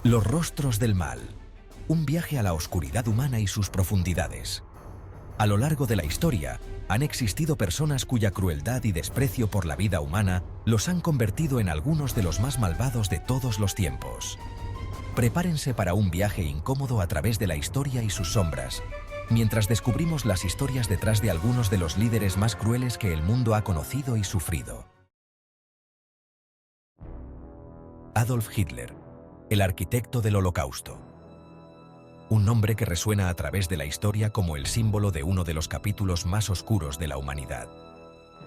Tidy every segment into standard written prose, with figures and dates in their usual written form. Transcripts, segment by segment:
Los rostros del mal. Un viaje a la oscuridad humana y sus profundidades. A lo largo de la historia, han existido personas cuya crueldad y desprecio por la vida humana los han convertido en algunos de los más malvados de todos los tiempos. Prepárense para un viaje incómodo a través de la historia y sus sombras, mientras descubrimos las historias detrás de algunos de los líderes más crueles que el mundo ha conocido y sufrido. Adolf Hitler, el arquitecto del Holocausto. Un nombre que resuena a través de la historia como el símbolo de uno de los capítulos más oscuros de la humanidad.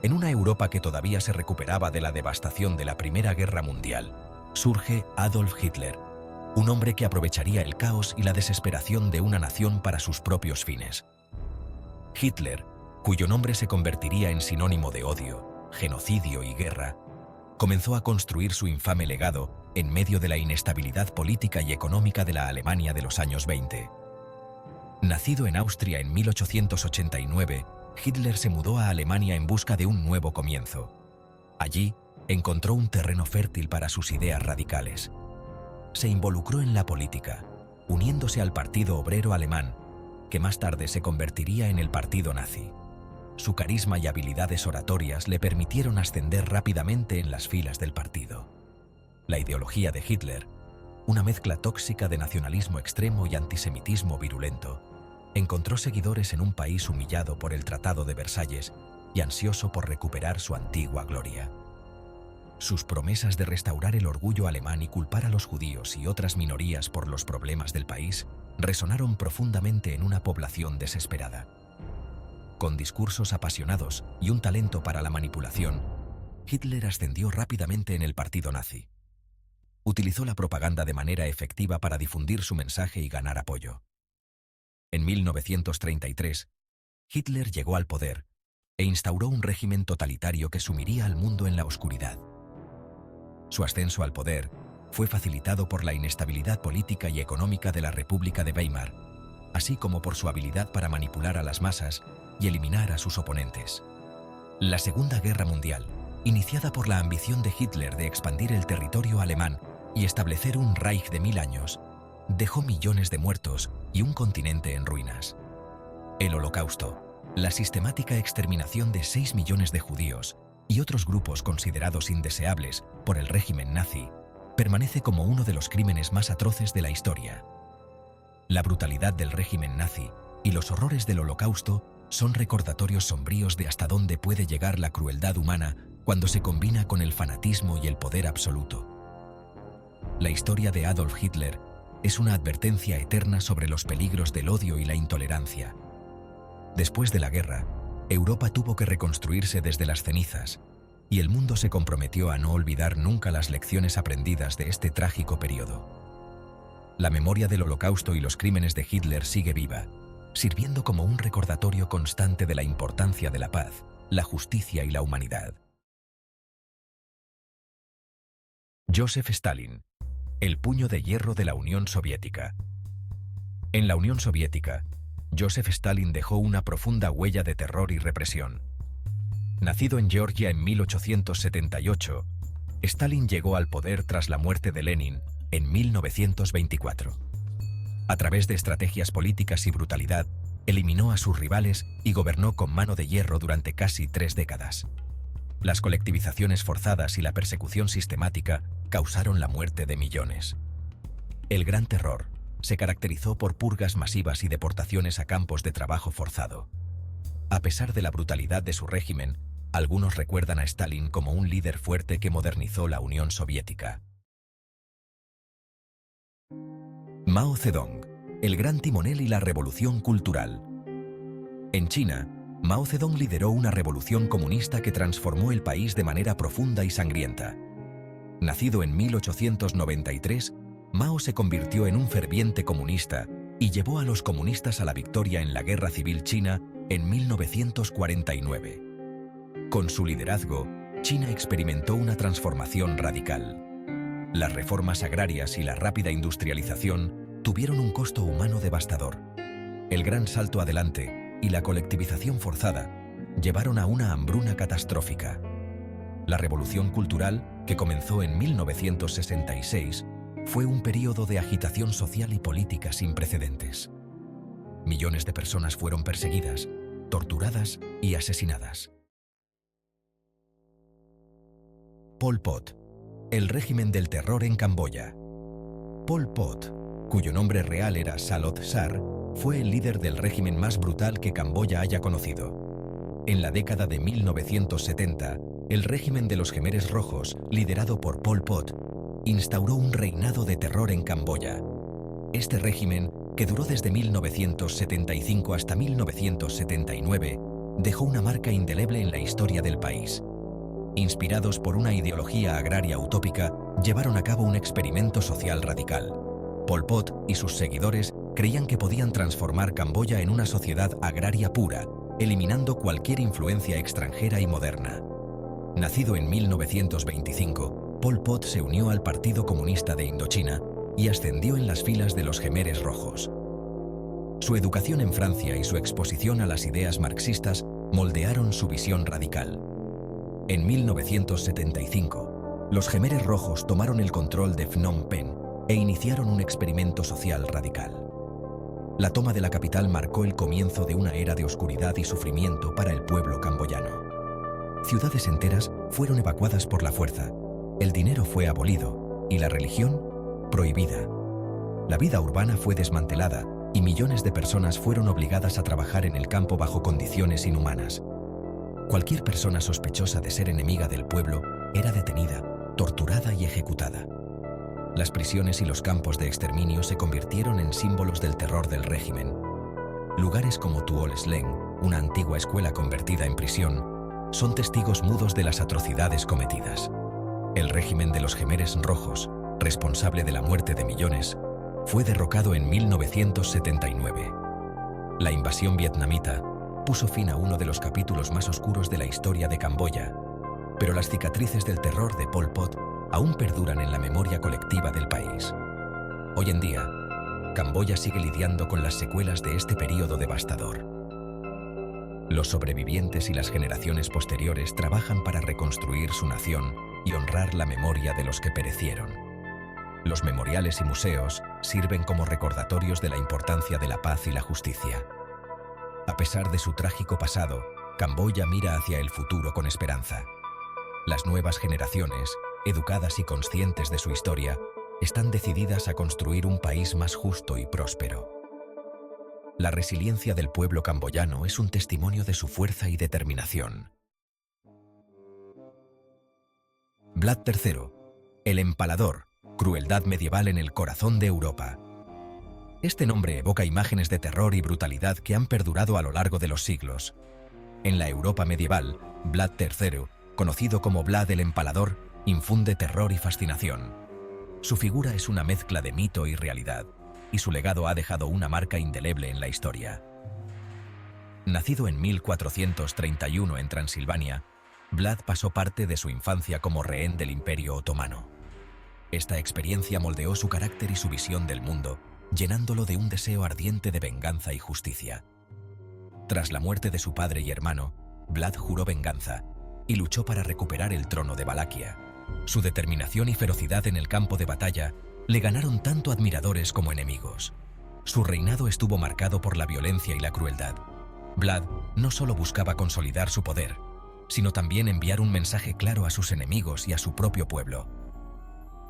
En una Europa que todavía se recuperaba de la devastación de la Primera Guerra Mundial, surge Adolf Hitler, un hombre que aprovecharía el caos y la desesperación de una nación para sus propios fines. Hitler, cuyo nombre se convertiría en sinónimo de odio, genocidio y guerra, comenzó a construir su infame legado en medio de la inestabilidad política y económica de la Alemania de los años 20. Nacido en Austria en 1889, Hitler se mudó a Alemania en busca de un nuevo comienzo. Allí, encontró un terreno fértil para sus ideas radicales. Se involucró en la política, uniéndose al Partido Obrero Alemán, que más tarde se convertiría en el Partido Nazi. Su carisma y habilidades oratorias le permitieron ascender rápidamente en las filas del partido. La ideología de Hitler, una mezcla tóxica de nacionalismo extremo y antisemitismo virulento, encontró seguidores en un país humillado por el Tratado de Versalles y ansioso por recuperar su antigua gloria. Sus promesas de restaurar el orgullo alemán y culpar a los judíos y otras minorías por los problemas del país resonaron profundamente en una población desesperada. Con discursos apasionados y un talento para la manipulación, Hitler ascendió rápidamente en el partido nazi. Utilizó la propaganda de manera efectiva para difundir su mensaje y ganar apoyo. En 1933, Hitler llegó al poder e instauró un régimen totalitario que sumiría al mundo en la oscuridad. Su ascenso al poder fue facilitado por la inestabilidad política y económica de la República de Weimar, así como por su habilidad para manipular a las masas y eliminar a sus oponentes. La Segunda Guerra Mundial, iniciada por la ambición de Hitler de expandir el territorio alemán y establecer un Reich de 1000 años, dejó millones de muertos y un continente en ruinas. El Holocausto, la sistemática exterminación de 6 millones de judíos y otros grupos considerados indeseables por el régimen nazi, permanece como uno de los crímenes más atroces de la historia. La brutalidad del régimen nazi y los horrores del Holocausto son recordatorios sombríos de hasta dónde puede llegar la crueldad humana cuando se combina con el fanatismo y el poder absoluto. La historia de Adolf Hitler es una advertencia eterna sobre los peligros del odio y la intolerancia. Después de la guerra, Europa tuvo que reconstruirse desde las cenizas, y el mundo se comprometió a no olvidar nunca las lecciones aprendidas de este trágico periodo. La memoria del Holocausto y los crímenes de Hitler sigue viva, sirviendo como un recordatorio constante de la importancia de la paz, la justicia y la humanidad. Joseph Stalin, el puño de hierro de la Unión Soviética. En la Unión Soviética, Joseph Stalin dejó una profunda huella de terror y represión. Nacido en Georgia en 1878, Stalin llegó al poder tras la muerte de Lenin en 1924. A través de estrategias políticas y brutalidad, eliminó a sus rivales y gobernó con mano de hierro durante casi 3 décadas. Las colectivizaciones forzadas y la persecución sistemática causaron la muerte de millones. El Gran Terror se caracterizó por purgas masivas y deportaciones a campos de trabajo forzado. A pesar de la brutalidad de su régimen, algunos recuerdan a Stalin como un líder fuerte que modernizó la Unión Soviética. Mao Zedong, el gran timonel y la revolución cultural. En China, Mao Zedong lideró una revolución comunista que transformó el país de manera profunda y sangrienta. Nacido en 1893, Mao se convirtió en un ferviente comunista y llevó a los comunistas a la victoria en la Guerra Civil China en 1949. Con su liderazgo, China experimentó una transformación radical. Las reformas agrarias y la rápida industrialización tuvieron un costo humano devastador. El gran salto adelante y la colectivización forzada llevaron a una hambruna catastrófica. La revolución cultural, que comenzó en 1966, Fue un período de agitación social y política sin precedentes. Millones de personas fueron perseguidas, torturadas y asesinadas. Pol Pot, el régimen del terror en Camboya. Pol Pot, cuyo nombre real era Salot Sar, fue el líder del régimen más brutal que Camboya haya conocido. En la década de 1970, el régimen de los Khmeres Rojos, liderado por Pol Pot, instauró un reinado de terror en Camboya. Este régimen, que duró desde 1975 hasta 1979, dejó una marca indeleble en la historia del país. Inspirados por una ideología agraria utópica, llevaron a cabo un experimento social radical. Pol Pot y sus seguidores creían que podían transformar Camboya en una sociedad agraria pura, eliminando cualquier influencia extranjera y moderna. Nacido en 1925, Pol Pot se unió al Partido Comunista de Indochina y ascendió en las filas de los Khmeres Rojos. Su educación en Francia y su exposición a las ideas marxistas moldearon su visión radical. En 1975, los Khmeres Rojos tomaron el control de Phnom Penh e iniciaron un experimento social radical. La toma de la capital marcó el comienzo de una era de oscuridad y sufrimiento para el pueblo camboyano. Ciudades enteras fueron evacuadas por la fuerza, el dinero fue abolido y la religión prohibida. La vida urbana fue desmantelada y millones de personas fueron obligadas a trabajar en el campo bajo condiciones inhumanas. Cualquier persona sospechosa de ser enemiga del pueblo era detenida, torturada y ejecutada. Las prisiones y los campos de exterminio se convirtieron en símbolos del terror del régimen. Lugares como Tuol Sleng, una antigua escuela convertida en prisión, son testigos mudos de las atrocidades cometidas. El régimen de los Khmeres Rojos, responsable de la muerte de millones, fue derrocado en 1979. La invasión vietnamita puso fin a uno de los capítulos más oscuros de la historia de Camboya, pero las cicatrices del terror de Pol Pot aún perduran en la memoria colectiva del país. Hoy en día, Camboya sigue lidiando con las secuelas de este período devastador. Los sobrevivientes y las generaciones posteriores trabajan para reconstruir su nación y honrar la memoria de los que perecieron. Los memoriales y museos sirven como recordatorios de la importancia de la paz y la justicia. A pesar de su trágico pasado, Camboya mira hacia el futuro con esperanza. Las nuevas generaciones, educadas y conscientes de su historia, están decididas a construir un país más justo y próspero. La resiliencia del pueblo camboyano es un testimonio de su fuerza y determinación. Vlad III, el Empalador, crueldad medieval en el corazón de Europa. Este nombre evoca imágenes de terror y brutalidad que han perdurado a lo largo de los siglos. En la Europa medieval, Vlad III, conocido como Vlad el Empalador, infunde terror y fascinación. Su figura es una mezcla de mito y realidad, y su legado ha dejado una marca indeleble en la historia. Nacido en 1431 en Transilvania, Vlad pasó parte de su infancia como rehén del Imperio Otomano. Esta experiencia moldeó su carácter y su visión del mundo, llenándolo de un deseo ardiente de venganza y justicia. Tras la muerte de su padre y hermano, Vlad juró venganza y luchó para recuperar el trono de Valaquia. Su determinación y ferocidad en el campo de batalla le ganaron tanto admiradores como enemigos. Su reinado estuvo marcado por la violencia y la crueldad. Vlad no solo buscaba consolidar su poder, sino también enviar un mensaje claro a sus enemigos y a su propio pueblo.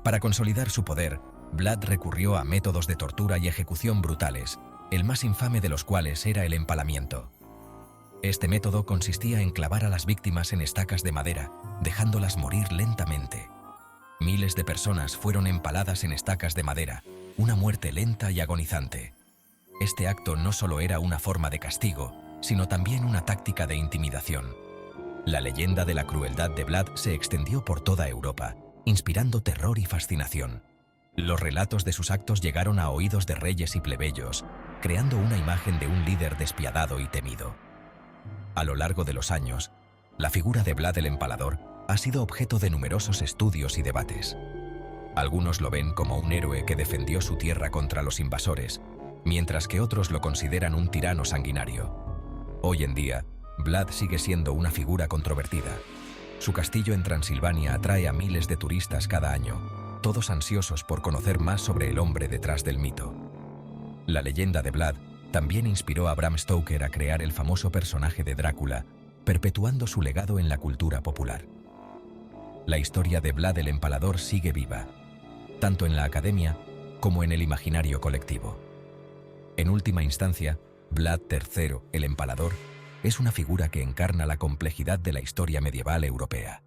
Para consolidar su poder, Vlad recurrió a métodos de tortura y ejecución brutales, el más infame de los cuales era el empalamiento. Este método consistía en clavar a las víctimas en estacas de madera, dejándolas morir lentamente. Miles de personas fueron empaladas en estacas de madera, una muerte lenta y agonizante. Este acto no solo era una forma de castigo, sino también una táctica de intimidación. La leyenda de la crueldad de Vlad se extendió por toda Europa, inspirando terror y fascinación. Los relatos de sus actos llegaron a oídos de reyes y plebeyos, creando una imagen de un líder despiadado y temido. A lo largo de los años, la figura de Vlad el Empalador ha sido objeto de numerosos estudios y debates. Algunos lo ven como un héroe que defendió su tierra contra los invasores, mientras que otros lo consideran un tirano sanguinario. Hoy en día, Vlad sigue siendo una figura controvertida. Su castillo en Transilvania atrae a miles de turistas cada año, todos ansiosos por conocer más sobre el hombre detrás del mito. La leyenda de Vlad también inspiró a Bram Stoker a crear el famoso personaje de Drácula, perpetuando su legado en la cultura popular. La historia de Vlad el Empalador sigue viva, tanto en la academia como en el imaginario colectivo. En última instancia, Vlad III el Empalador es una figura que encarna la complejidad de la historia medieval europea.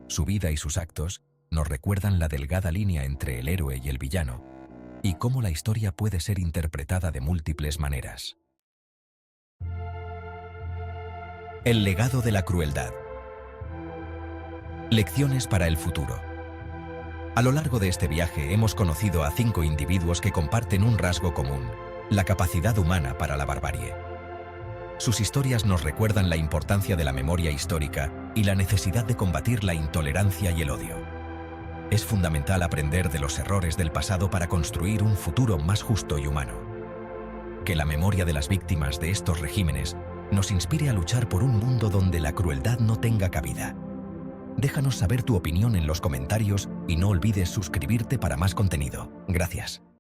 Su vida y sus actos nos recuerdan la delgada línea entre el héroe y el villano, y cómo la historia puede ser interpretada de múltiples maneras. El legado de la crueldad. Lecciones para el futuro. A lo largo de este viaje hemos conocido a 5 individuos que comparten un rasgo común: la capacidad humana para la barbarie. Sus historias nos recuerdan la importancia de la memoria histórica y la necesidad de combatir la intolerancia y el odio. Es fundamental aprender de los errores del pasado para construir un futuro más justo y humano. Que la memoria de las víctimas de estos regímenes nos inspire a luchar por un mundo donde la crueldad no tenga cabida. Déjanos saber tu opinión en los comentarios y no olvides suscribirte para más contenido. Gracias.